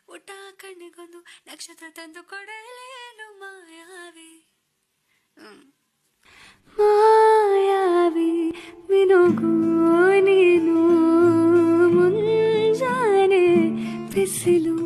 ಊಟ ಕಣ್ಣಿಗೊಂದು ನಕ್ಷತ್ರ ತಂದು ಕೊಡಲೇನು ಮಾಯಾವಿ. ಮಾಯಾವಿ ಮಿನುಗು ನೀನು ಮುಂಜಾನೆ ಬಿಸಿಲು